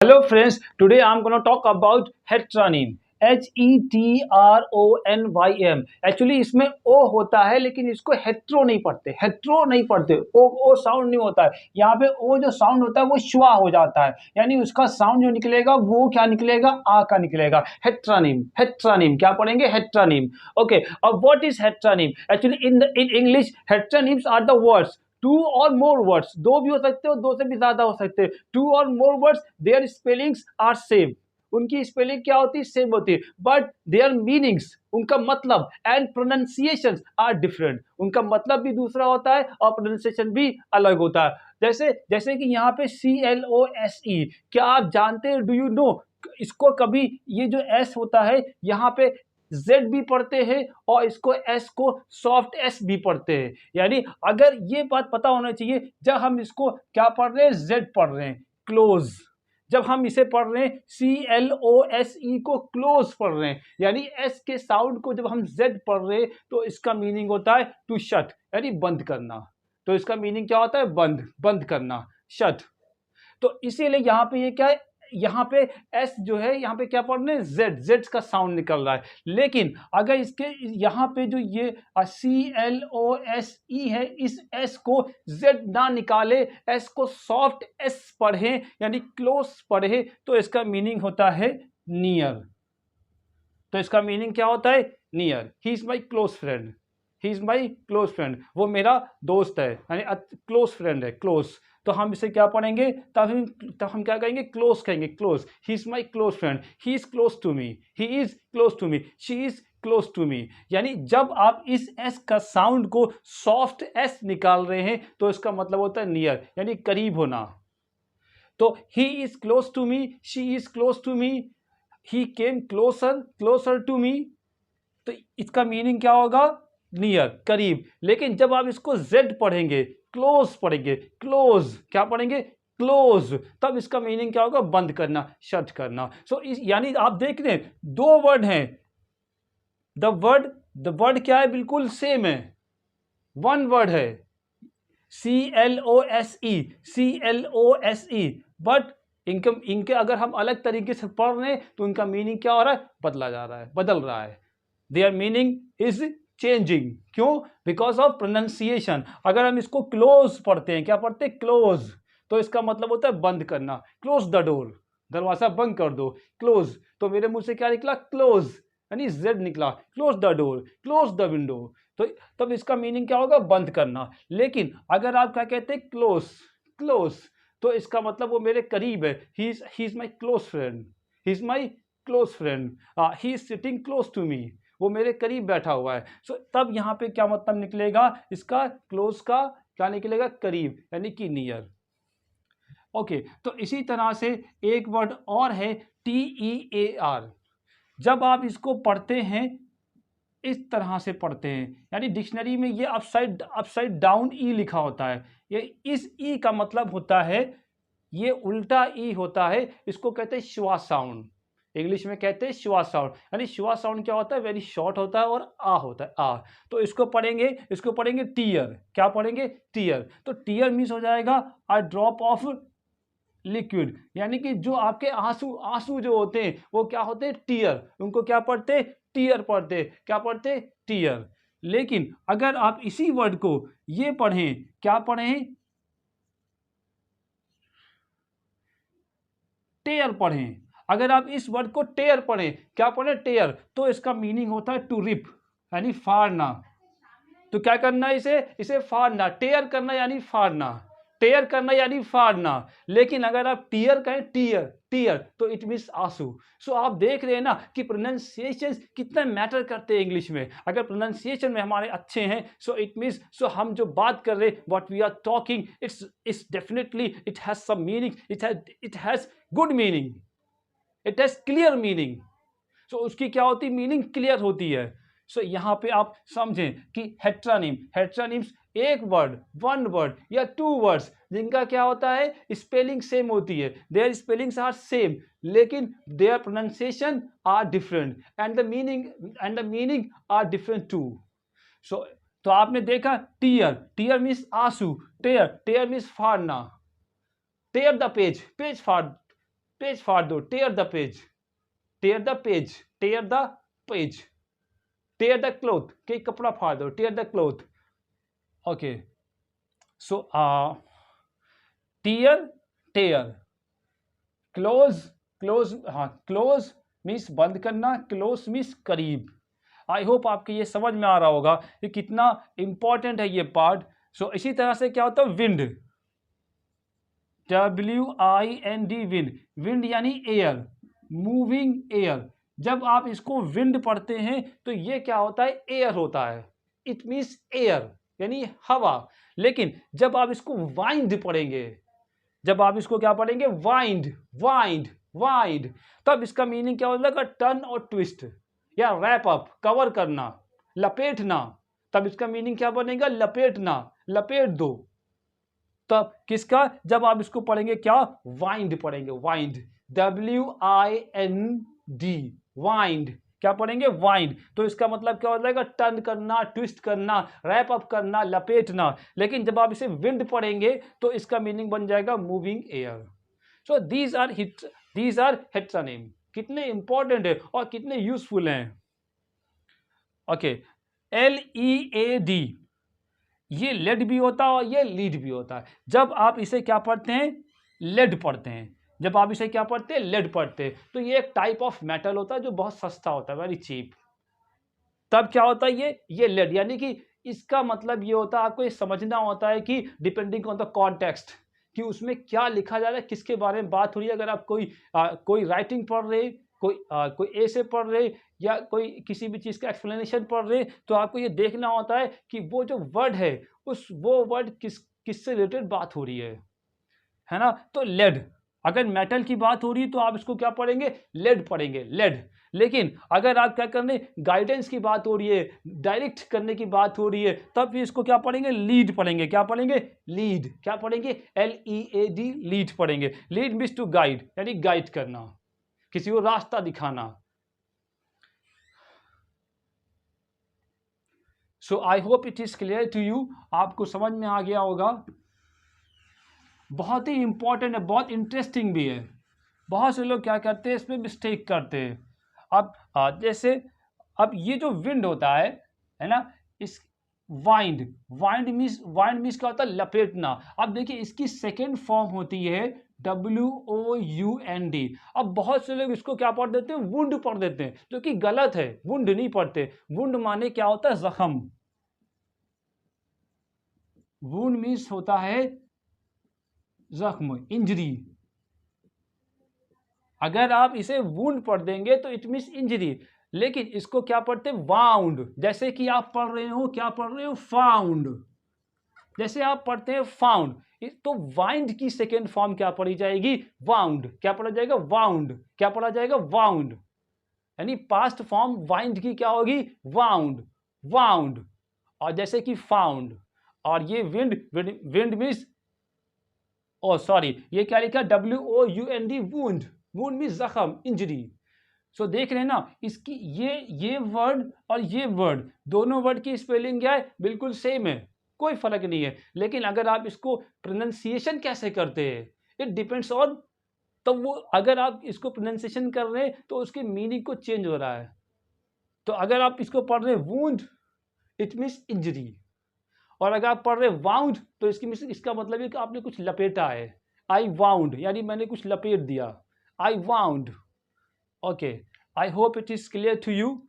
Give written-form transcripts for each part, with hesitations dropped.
Hello friends, today I'm going to talk about heteronym. HETRONYM. Actually इसमें ओ होता है लेकिन इसको हेट्रो नहीं पढ़ते, ओ साउंड नहीं होता है। यहाँ पे ओ जो साउंड होता है वो श्वा हो जाता है, यानी उसका साउंड जो निकलेगा वो क्या निकलेगा, आ का निकलेगा। हेट्रोनिम क्या पढ़ेंगे, हेट्रोनिम। ओके, अब what is heteronym? Actually in English heteronyms are the words two और मोर वर्ड्स, दो भी हो सकते हो, दो से भी ज्यादा हो सकते हैं। टू और more words, their spellings are same, उनकी स्पेलिंग क्या होती है, सेम होती है, बट देयर मीनिंग्स, उनका मतलब एंड प्रोनाउंसिएशंस आर डिफरेंट, उनका मतलब भी दूसरा होता है और प्रोनाउंसिएशन भी अलग होता है। जैसे जैसे कि यहाँ पे CLOSE, क्या आप जानते हैं, डू यू नो, इसको कभी ये जो एस होता है यहाँ पे जेड भी पढ़ते हैं और इसको एस को सॉफ्ट एस भी पढ़ते हैं। यानी अगर ये बात पता होना चाहिए, जब हम इसको क्या पढ़ रहे हैं, जेड पढ़ रहे हैं, क्लोज। जब हम इसे पढ़ रहे हैं CLOSE को क्लोज पढ़ रहे हैं, यानी एस के साउंड को जब हम जेड पढ़ रहे हैं तो इसका मीनिंग होता है टू शट, यानी बंद करना। तो इसका मीनिंग क्या होता है, बंद करना, शट। तो इसीलिए यहाँ पे ये क्या है, यहाँ पे एस जो है, यहाँ पे क्या पढ़ रहे हैं, जेड का साउंड निकल रहा है। लेकिन अगर इसके यहाँ पे जो ये CLOSE है, इस एस को जेड ना निकाले, एस को सॉफ्ट एस पढ़े यानी क्लोज पढ़े, तो इसका मीनिंग होता है नियर। तो इसका मीनिंग क्या होता है, near. He is my close friend, he is my close friend, वो मेरा दोस्त है, यानी क्लोज फ्रेंड है, क्लोज। तो हम इसे क्या पढ़ेंगे, तब हम क्या कहेंगे, क्लोज कहेंगे, close. He is my close friend, he is close to me, he is close to me, she is close to me. यानी जब आप इस एस का साउंड को सॉफ्ट एस निकाल रहे हैं तो इसका मतलब होता है नियर, यानी करीब होना। तो he is close to me, she is close to me, he came closer to me, तो इसका मीनिंग क्या होगा, नियर, करीब। लेकिन जब आप इसको जेड पढ़ेंगे, क्लोज पढ़ेंगे, क्लोज क्या पढ़ेंगे, क्लोज, तब इसका मीनिंग क्या होगा, बंद करना, शट करना। सो यानी आप देख रहे हैं दो वर्ड हैं, द वर्ड क्या है, बिल्कुल सेम है, वन वर्ड है, CLOSE, बट इनके अगर हम अलग तरीके से पढ़ रहे हैं तो इनका मीनिंग क्या हो रहा है, बदल रहा है। Their meaning is changing. क्यों? Because of pronunciation. अगर हम इसको क्लोज पढ़ते हैं, क्या पढ़ते हैं, क्लोज, तो इसका मतलब होता है बंद करना, क्लोज द डोर, दरवाजा बंद कर दो, क्लोज। तो मेरे मुंह से क्या निकला, क्लोज, यानी जेड निकला, close the door, close the window, तो तब इसका मीनिंग क्या होगा, बंद करना। लेकिन अगर आप क्या कहते हैं, क्लोज, तो इसका मतलब वो मेरे करीब है, he is my close friend, he is my close friend, he is sitting close to me, वो मेरे करीब बैठा हुआ है। सो तब यहाँ पे क्या मतलब निकलेगा, इसका क्लोज का क्या निकलेगा, करीब, यानी कि नियर। ओके, तो इसी तरह से एक वर्ड और है TEAR। जब आप इसको पढ़ते हैं, इस तरह से पढ़ते हैं, यानी डिक्शनरी में ये अपसाइड डाउन ई लिखा होता है, ये इस ई का मतलब होता है, ये उल्टा ई होता है, इसको कहते हैं श्वा साउंड, इंग्लिश में कहते हैं श्वा साउंड। यानी श्वा साउंड क्या होता है, वेरी शॉर्ट होता है और आ होता है, आ। तो इसको पढ़ेंगे टीयर, क्या पढ़ेंगे, टीयर। तो टीयर मीन्स हो जाएगा अ ड्रॉप ऑफ लिक्विड, यानी कि जो आपके आंसू जो होते हैं वो क्या होते हैं, टीयर, उनको क्या पढ़ते, टीयर पढ़ते, क्या पढ़ते, टीयर। लेकिन अगर आप इसी वर्ड को ये पढ़ें, क्या पढ़ें, टेयर पढ़ें, अगर आप इस वर्ड को टेयर पढ़ें, क्या पढ़ें, टेयर, तो इसका मीनिंग होता है टू रिप, यानी फाड़ना। तो क्या करना है, इसे फाड़ना, टेयर करना यानी फाड़ना, टेयर करना यानी फाड़ना। लेकिन अगर आप टीयर कहें, टीयर, तो इट मीन्स आंसू। सो आप देख रहे हैं ना कि प्रोनाउंसिएशन कितना मैटर करते हैं इंग्लिश में। अगर प्रोनाउंसिएशन में हमारे अच्छे हैं, सो इट मीन्स, सो हम जो बात कर रहे हैं, what we are talking, it's definitely it has some meaning, it has good meaning, it has clear meaning. So उसकी क्या होती है, मीनिंग क्लियर होती है। सो यहाँ पे आप समझें कि हेट्रोनिम्स एक वर्ड, वन वर्ड या टू वर्ड्स जिनका क्या होता है, स्पेलिंग सेम होती है, देयर स्पेलिंग्स आर सेम, लेकिन their pronunciation are different and the meaning are different too. So तो आपने देखा, टीयर मीन्स आंसू, टेयर मीन्स फाड़ना, टेयर द पेज फाड़, पेज फाड़ दो, tear the page, tear the page, tear the page, tear the cloth, के कपड़ा फाड़ दो, tear the cloth. Okay, so tier, tier, close, close, हाँ क्लोज मीन्स बंद करना, क्लोज मीन्स करीब. आई होप आपके ये समझ में आ रहा होगा कि कितना इंपॉर्टेंट है ये पार्ट. सो इसी तरह से क्या होता है विंड, WIND, विंड, विंड यानी एयर, मूविंग एयर. जब आप इसको विंड पढ़ते हैं तो ये क्या होता है, एयर होता है, इट मीन्स एयर यानी हवा. लेकिन जब आप इसको वाइंड पढ़ेंगे, जब आप इसको क्या पढ़ेंगे, वाइंड, वाइंड, वाइंड, तब इसका मीनिंग क्या हो जाएगा, टर्न और ट्विस्ट या रैप अप, कवर करना, लपेटना. तब इसका मीनिंग क्या बनेगा, लपेटना, लपेट दो. तब किसका, जब आप इसको पढ़ेंगे क्या, वाइंड पढ़ेंगे, वाइंड, WIND, वाइंड. क्या पढ़ेंगे, वाइंड. तो इसका मतलब क्या हो जाएगा, टर्न करना, ट्विस्ट करना, रैप अप करना, लपेटना. लेकिन जब आप इसे विंड पढ़ेंगे तो इसका मीनिंग बन जाएगा moving air. So these are heteronym. कितने इंपॉर्टेंट है और कितने यूजफुल हैं. ओके, LED, ये लेड भी होता है और ये लीड भी होता है. जब आप इसे क्या पढ़ते हैं, लेड पढ़ते हैं. जब आप इसे क्या पढ़ते हैं, लेड पढ़ते हैं, तो ये एक टाइप ऑफ मेटल होता है जो बहुत सस्ता होता है, वेरी चीप. तब क्या होता है, ये लेड, यानी कि इसका मतलब ये होता है, आपको ये समझना होता है कि डिपेंडिंग ऑन द कॉन्टेक्स्ट, कि उसमें क्या लिखा जा रहा है, किसके बारे में बात हो रही है. अगर आप कोई राइटिंग पढ़ रहे, कोई ऐसे पढ़ रहे या कोई किसी भी चीज़ का एक्सप्लेनेशन पढ़ रहे, तो आपको ये देखना होता है कि वो जो वर्ड है वो वर्ड किससे रिलेटेड बात हो रही है ना. तो लेड, अगर मेटल की बात हो रही है तो आप इसको क्या पढ़ेंगे, लेड पढ़ेंगे, लेड. लेकिन अगर आप क्या करने, गाइडेंस की बात हो रही है, डायरेक्ट करने की बात हो रही है, तब भी इसको क्या पढ़ेंगे, लीड पढ़ेंगे. क्या पढ़ेंगे, लीड. क्या पढ़ेंगे, LEAD, लीड पढ़ेंगे. लीड मीन्स टू गाइड, यानी गाइड करना, किसी को रास्ता दिखाना. So I hope it is clear to you. आपको समझ में आ गया होगा. बहुत ही इंपॉर्टेंट है, बहुत इंटरेस्टिंग भी है. बहुत से लोग क्या करते हैं, इसमें मिस्टेक करते हैं. अब जैसे अब ये जो विंड होता है ना, इस वाइंड, वाइंड मीन्स क्या होता है, लपेटना. अब देखिए इसकी सेकेंड फॉर्म होती है WOUND. अब बहुत से लोग इसको क्या पढ़ देते हैं, वुंड पढ़ देते हैं, जो कि गलत है. वुंड नहीं पढ़ते. वुंड माने क्या होता है, जख्म. वुंड मीन्स होता है जख्म, इंजरी. अगर आप इसे वुंड पढ़ देंगे तो इट मीन्स इंजरी. लेकिन इसको क्या पढ़ते हैं, वाउंड. जैसे कि आप पढ़ रहे हो, क्या पढ़ रहे हो, फाउंड. जैसे आप पढ़ते हैं फाउंड, तो वाइंड की सेकेंड फॉर्म क्या पढ़ी जाएगी, वाउंड. क्या पढ़ा जाएगा, वाउंड. क्या पढ़ा जाएगा, वाउंड. यानी पास्ट फॉर्म वाइंड की क्या होगी, वाउंड, वाउंड. और जैसे कि फाउंड. और ये विंड, विंड मीन्स, ओ सॉरी, ये क्या लिखा, WOUND, वुंड. वुंड मीन्स जख्म, इंजरी. सो देख रहे हैं ना, इसकी ये वर्ड और ये वर्ड, दोनों वर्ड की स्पेलिंग क्या है, बिल्कुल सेम है, कोई फर्क नहीं है. लेकिन अगर आप इसको प्रोनाउंसिएशन कैसे करते हैं, इट डिपेंड्स ऑन. तो वो अगर आप इसको प्रोनाउंसिएशन कर रहे हैं तो उसके मीनिंग को चेंज हो रहा है. तो अगर आप इसको पढ़ रहे हैं वुंड, इट मीन्स इंजरी. और अगर आप पढ़ रहे हैं वाउंड, तो इसका मतलब है कि आपने कुछ लपेटा है. आई वाउंड, यानी मैंने कुछ लपेट दिया. I wound. Okay, I hope it is clear to you.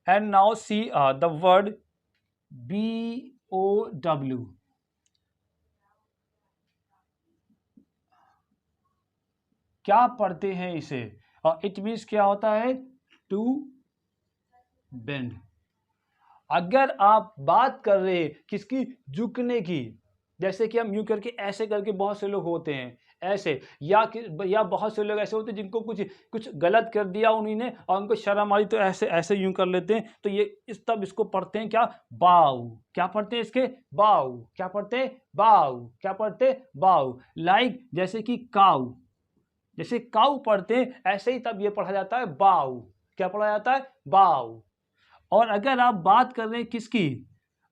And now see the word BOW. क्या पढ़ते हैं इसे, इट मीन्स क्या होता है, टू बेंड. अगर आप बात कर रहे हैं किसकी, झुकने की, जैसे कि हम यूं करके ऐसे करके, बहुत से लोग होते हैं ऐसे, या बहुत से लोग ऐसे होते हैं जिनको कुछ गलत कर दिया उन्होंने और उनको शर्म आई तो ऐसे यूं कर लेते हैं. तो ये तब इसको पढ़ते हैं क्या, बाउ. क्या पढ़ते हैं इसके, बाउ. क्या पढ़ते हैं, बाउ. क्या पढ़ते हैं, बाउ. लाइक जैसे कि काउ, जैसे काउ पढ़ते हैं ऐसे ही तब ये पढ़ा जाता है बाउ. क्या पढ़ा जाता है, बाउ. और अगर आप बात कर रहे हैं किसकी,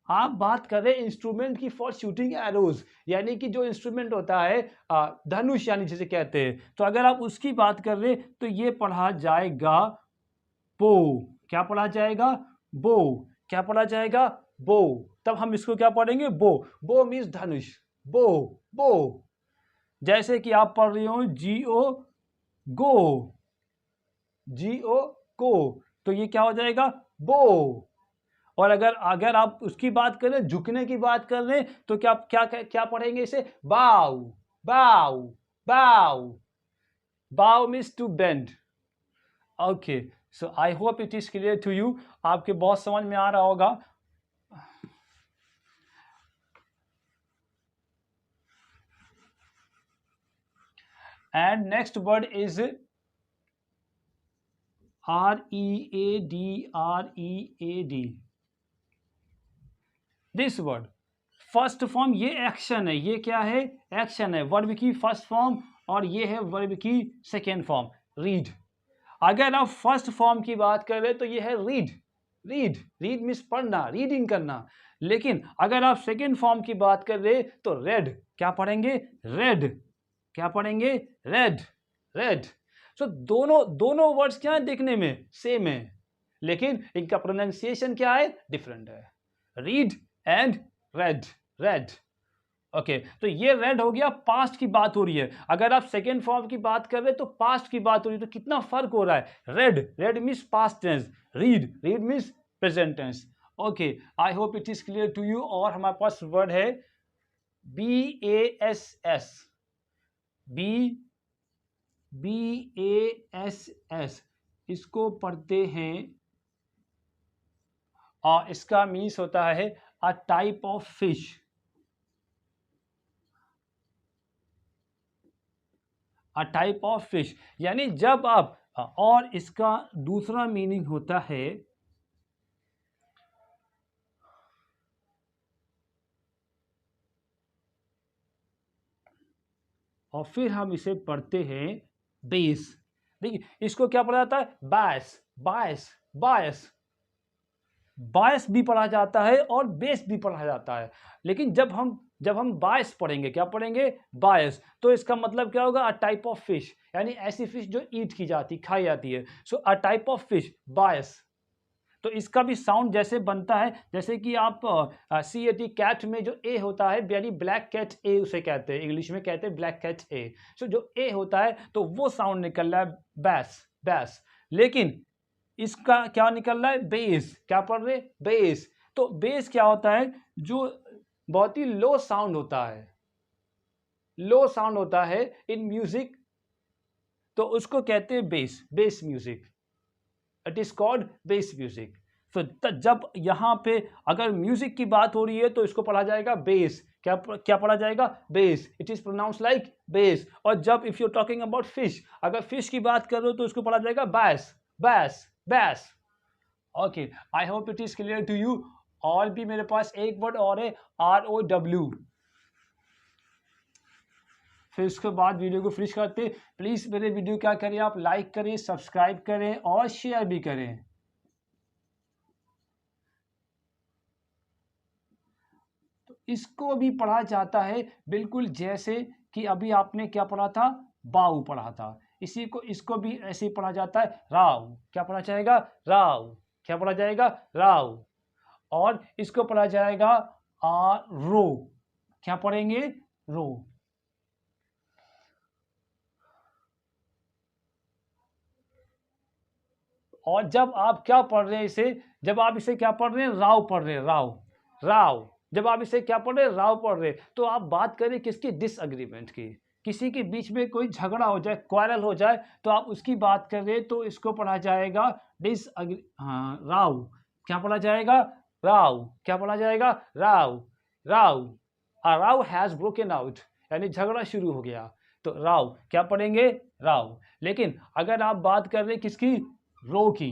आप बात कर रहे हैं इंस्ट्रूमेंट की फॉर शूटिंग एरोज, यानी कि जो इंस्ट्रूमेंट होता है धनुष यानी जिसे कहते हैं, तो अगर आप उसकी बात कर रहे हैं तो ये पढ़ा जाएगा बो। क्या पढ़ा जाएगा? बो। क्या पढ़ा जाएगा? बो। तब हम इसको क्या पढ़ेंगे? बो। बो मीन्स धनुष। बो, बो। जैसे कि आप पढ़ रहे हो GO गो, GO को, तो ये क्या हो जाएगा? बो। और अगर आप उसकी बात करें, झुकने की बात कर रहे हैं, तो क्या क्या क्या पढ़ेंगे इसे? बाउ, bow, bow. Bow means to bend. Okay, so I hope it is clear to you. आपके बहुत समझ में आ रहा होगा। And next word is READ। This word first form, ये एक्शन है। ये क्या है? एक्शन है। वर्ब की फर्स्ट फॉर्म और ये है वर्ब की सेकेंड फॉर्म, रीड। अगर आप फर्स्ट फॉर्म की बात कर रहे तो ये है रीड। रीड, रीड मीन्स पढ़ना, रीडिंग करना। लेकिन अगर आप सेकेंड फॉर्म की बात कर रहे तो रेड। क्या पढ़ेंगे? रेड। क्या पढ़ेंगे? Red, red. सो दोनों वर्ड्स क्या है? दिखने में सेम है, लेकिन इनका प्रोनाउंसिएशन क्या है? डिफरेंट है। Read and red, red. Okay, तो ये रेड हो गया, पास्ट की बात हो रही है। अगर आप सेकेंड फॉर्म की बात कर रहे हैं तो पास्ट की बात हो रही है, तो कितना फर्क हो रहा है? Red, red means past tense, read, read means present tense. Okay, I hope it is clear to you. और हमारे पास वर्ड है BASS। BASS, इसको पढ़ते हैं और इसका मीन्स होता है a type of fish. A type of fish, यानी जब आप, और इसका दूसरा मीनिंग होता है और फिर हम इसे पढ़ते हैं बेस। देखिए, इसको क्या पढ़ा जाता है? बायस, बायस, बायस। बायस भी पढ़ा जाता है और बेस भी पढ़ा जाता है। लेकिन जब हम बायस पढ़ेंगे, क्या पढ़ेंगे? बायस, तो इसका मतलब क्या होगा? अ टाइप ऑफ फिश, यानी ऐसी फिश जो ईट की जाती, खाई जाती है। सो अ टाइप ऑफ फिश, बायस। तो इसका भी साउंड जैसे बनता है, जैसे कि आप CAT, कैट में जो ए होता है, यानी ब्लैक कैट ए उसे कहते हैं, इंग्लिश में कहते हैं ब्लैक कैट ए। सो जो ए होता है तो वो साउंड निकल रहा है बैस, बैस। लेकिन इसका क्या निकल रहा है? बेस। क्या पढ़ रहे? बेस। तो बेस क्या होता है? जो बहुत ही लो साउंड होता है, लो साउंड होता है इन म्यूजिक, तो उसको कहते हैं base, base music. It is called base music. तो जब यहाँ पे अगर म्यूजिक की बात हो रही है तो इसको पढ़ा जाएगा बेस। क्या क्या पढ़ा जाएगा? Base. It is pronounce like base. और जब if you talking about fish, अगर फिश की बात कर रहे हो तो इसको पढ़ा जाएगा bass, bass, bass. Okay, I hope it is clear to you. और भी मेरे पास एक वर्ड और है, ROW। फिर उसके बाद वीडियो को फिनिश करते। प्लीज मेरे वीडियो क्या करें, आप लाइक करें, सब्सक्राइब करें और शेयर भी करें। तो इसको भी पढ़ा जाता है बिल्कुल जैसे कि अभी आपने क्या पढ़ा था? बाऊ पढ़ा था। इसी को, इसको भी ऐसे ही पढ़ा जाता है, राव। क्या पढ़ा जाएगा? राव। क्या पढ़ा जाएगा? राव। और इसको पढ़ा जाएगा रो। क्या पढ़ेंगे? रो। और जब आप क्या पढ़ रहे हैं इसे, जब आप इसे क्या पढ़ रहे हैं? राव पढ़ रहे हैं, राव, राव। जब आप इसे क्या पढ़ रहे हैं? राव पढ़ रहे हैं, तो आप बात करें किसकी? डिसएग्रीमेंट की। किसी के बीच में कोई झगड़ा हो जाए, क्वारल हो जाए, तो आप उसकी बात कर रहे हैं, तो इसको पढ़ा जाएगा राव। क्या पढ़ा जाएगा? राव। क्या पढ़ा जाएगा? Rao, Rao. Rao has broken out, यानी झगड़ा शुरू हो गया, तो राव। क्या पढ़ेंगे? राव। लेकिन अगर आप बात कर रहे हैं किसकी? रो की।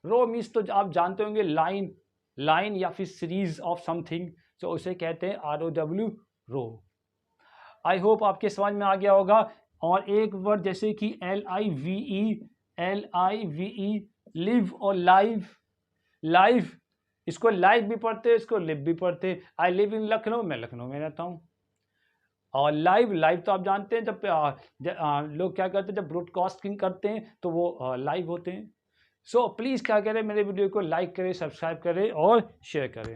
रो मीन्स तो आप जानते होंगे लाइन, लाइन या फिर सीरीज ऑफ समथिंग, तो उसे कहते हैं ROW, रो। आई होप आपके समझ में आ गया होगा। और एक वर्ड जैसे कि LIVE, LIVE, लिव और लाइव, लाइव, इसको लाइव भी पढ़ते हैं, इसको लिव भी पढ़ते हैं। आई लिव इन लखनऊ, मैं लखनऊ में रहता हूँ। और लाइव, लाइव तो आप जानते हैं जब लोग क्या करते हैं, जब ब्रॉडकास्टिंग करते हैं तो वो लाइव होते हैं। सो प्लीज़ क्या करें, मेरे वीडियो को लाइक करें, सब्सक्राइब करें और शेयर करें।